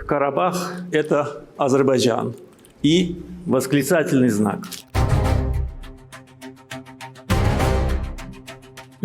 Карабах – это Азербайджан. И восклицательный знак.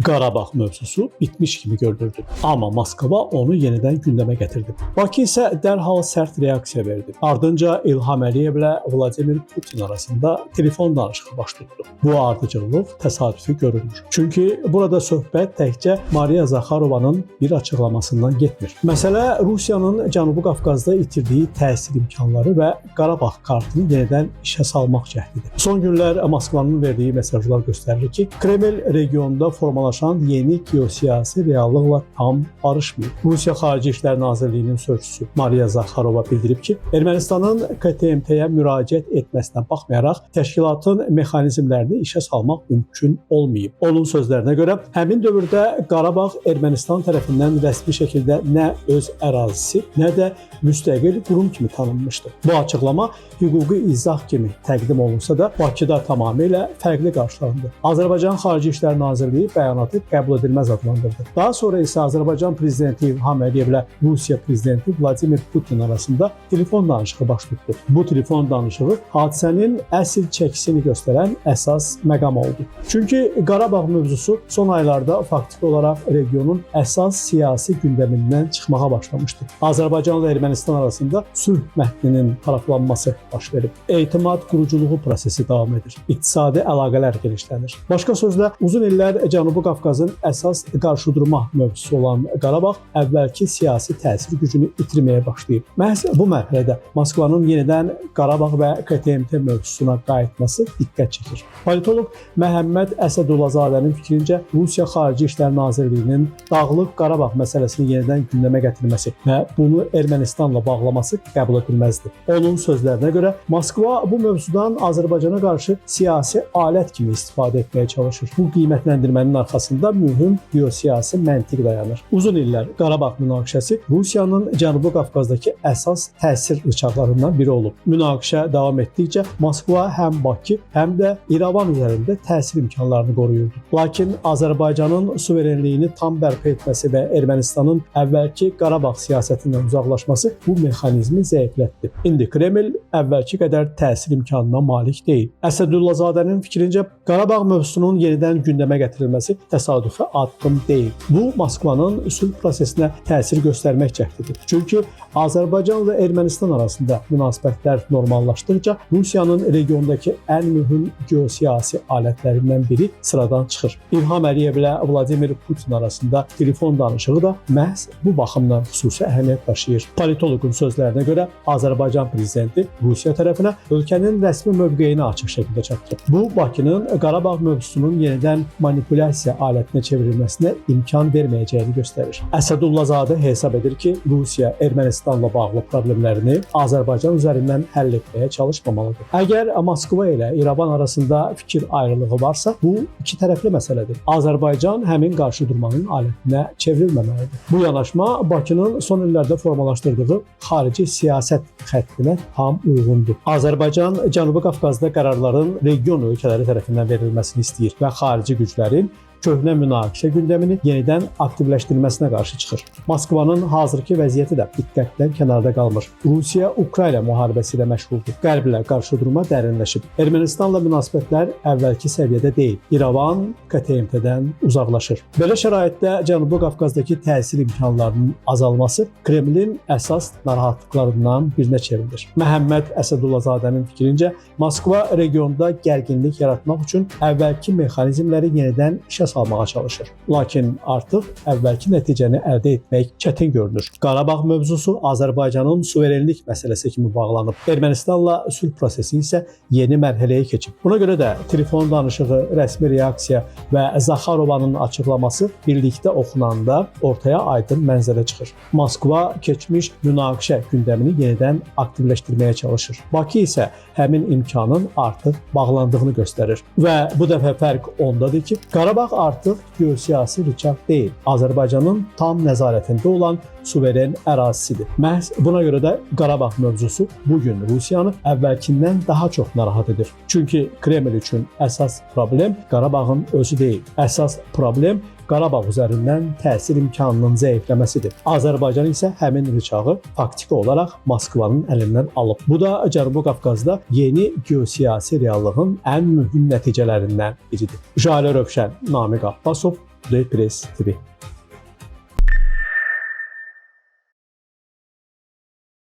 Qarabağ mövzusu bitmiş kimi görünürdü. Amma Moskva onu yenidən gündəmə gətirdi. Bakı isə dərhal sərt reaksiya verdi. Ardınca İlham Əliyevlə Vladimir Putin arasında telefon danışığı baş tutdu. Bu ardıcıllıq təsadüfi görünmür. Çünki burada söhbət təkcə Mariya Zakharovanın bir açıqlamasından getmir. Məsələ Rusiyanın Cənubi Qafqazda itirdiyi təsir imkanları və Qarabağ kartını yenidən işə salmaq cəhdidir. Son günlər Moskvanın verdiyi mesajlar göstərir ki, Kreml regionda formalaşan yeni geosiyasi reallıqla tam barışmıyor. Rusiya Xarici İşlər Nazirliyinin sözçüsü Mariya Zakharova bildirib ki, Ermənistanın KTMT-yə müraciət etməsinə baxmayaraq təşkilatın mexanizmlərini işə salmaq mümkün olmayıb. Onun sözlərinə görə, həmin dövrdə Qarabağ Ermənistan tərəfindən rəsmi şəkildə nə öz ərazisi, nə də müstəqil qurum kimi tanınmışdı. Bu açıqlama hüquqi izah kimi təqdim olunsa da, Bakıda tamamilə fərqli qarşılandı. Azərbaycan Xarici İşlər Nazirliyi bəyanatı qəbul edilməz adlandırdı. Daha sonra isə Azərbaycan prezidenti İlham Əliyevlə Rusiya prezidenti Vladimir Putin arasında telefon danışığı baş tutdu. Bu telefon danışığı hadisənin əsl çəkisini göstərən əsas məqam oldu. Çünki Qarabağ mövzusu son aylarda faktiki olaraq regionun əsas siyasi gündəmindən çıxmağa başlamışdı. Azərbaycanla Ermənistan arasında sülh mətninin paraflanması baş verib. Etimad quruculuğu prosesi davam edir. İqtisadi əlaqələr genişlənir. Başqa sözlə, uzun illər Cənubi Qafqazın əsas qarşıdurma mövzusu olan Qarabağ əvvəlki siyasi təsir gücünü itirməyə başlayıb. Məhz bu mərhələdə Moskvanın yenidən Qarabağ və KTMT mövzusuna qayıtması diqqət çəkir. Politoloq Məhəmməd Əsədullahzadənin fikrincə, Rusiya Xarici İşlər Nazirliyinin Dağlıq Qarabağ məsələsini yenidən gündəmə gətirməsi və bunu Ermənistanla bağlaması qəbul edilməzdir. Onun sözlərinə görə, Moskva bu mövzudan Azərbaycana qarşı siyasi alət kimi istifadə etməyə çalışır. Bu qiymətləndirmənin arxasında mühüm geosiyasi məntiq dayanır. Uzun illər Qarabağ münaqişəsi Rusiyanın Cənubi Qafqazdakı əsas təsir rıçaqlarından biri olub. Münaqişə davam etdikcə Moskva həm Bakı, həm də İrəvan üzərində təsir imkanlarını qoruyurdu. Lakin Azərbaycanın suverenliyini tam bərpa etməsi və Ermənistanın əvvəlki Qarabağ siyasətindən uzaqlaşması bu mexanizmi zəiflətdi. İndi Kreml əvvəlki qədər təsir imkanına malik deyil. Əsədullahzadənin fikrincə, Qarabağ mövzusunun yenidən gündəmə gətirilməsi təsadüfi addım deyil. Bu, Moskvanın sülh prosesinə təsir göstərmək cəhdidir. Çünki Azərbaycan və Ermənistan arasında münasibətlər normallaşdıqca Rusiyanın regiondakı ən mühüm geosiyasi alətlərindən biri sıradan çıxır. İlham Əliyev ilə Vladimir Putin arasında telefon danışığı da məhz bu baxımdan xüsusi əhəmiyyət daşıyır. Politoloqun sözlərinə görə Azərbaycan prezidenti Rusiya tərəfinə ölkənin rəsmi mövqeyini açıq şəkildə çatdırıb. Bu, Bakının Qarabağ mövzusunun yenidən manipulyasiya alətinə çevrilməsinə imkan verməyəcəyini göstərir. Əsədullahzadə hesab edir ki, Rusiya Ermənistanla bağlı problemlərini Azərbaycan üzərindən həll etməyə çalışmamalıdır. Əgər Moskva ilə İrəvan arasında fikir ayrılığı varsa, bu iki tərəfli məsələdir. Azərbaycan həmin qarşıdurmanın alətinə çevrilməməlidir. Bu yanaşma Bakının son illərdə formalaşdırdığı xarici siyasət xəttinə tam uyğundur. Azərbaycan Cənubi Qafqazda qərarların region ölkələri tərəfindən verilməsini istəyir və xarici güclərin köhnə münaqişə gündəmini yenidən aktivləşdirməsinə qarşı çıxır. Moskvanın hazırki vəziyyəti də diqqətdən kənarda qalmır. Rusiya-Ukrayna müharibəsi ilə məşğuldur. Qərblə qarşıdurma dərinləşib. Ermənistanla münasibətlər əvvəlki səviyyədə deyil. İrəvan KTMT-dən uzaqlaşır. Belə şəraitdə Cənubi Qafqazdakı təsir imkanlarının azalması Kremlin əsas narahatlıqlarından birinə çevrilir. Məhəmməd Əsədullahzadənin fikrincə, Moskva regionda gərginlik yaratmaq üçün əvvəlki mexanizmləri yenidən işə salmağa çalışır. Lakin artıq əvvəlki nəticəni əldə etmək çətin görünür. Qarabağ mövzusu Azərbaycanın suverenlik məsələsi kimi bağlanıb. Ermənistanla sülh prosesi isə yeni mərhələyə keçib. Buna görə də telefon danışığı, rəsmi reaksiya və Zakharovanın açıqlaması birlikdə oxunanda ortaya aydın mənzərə çıxır. Moskva keçmiş münaqişə gündəmini yenidən aktivləşdirməyə çalışır. Bakı isə həmin imkanın artıq bağlandığını göstərir. Və bu dəfə fərq ondadır ki, Qarabağ artıq geosiyasi rıçaq deyil, Azərbaycanın tam nəzarətində olan suveren ərazisidir. Məhz buna görə də Qarabağ mövzusu bugün Rusiyanı əvvəlkindən daha çox narahat edir. Çünki Kreml üçün əsas problem Qarabağın özü deyil. Əsas problem Qarabağ üzərindən təsir imkanının zəifləməsidir. Azərbaycan isə həmin rıçağı faktiki olaraq Moskvanın əlindən alıb. Bu da Cənubi Qafqazda yeni geosiyasi reallığın ən mühüm nəticələrindən biridir. Jalə Rövşən, Namiq Abbasov, Press TV.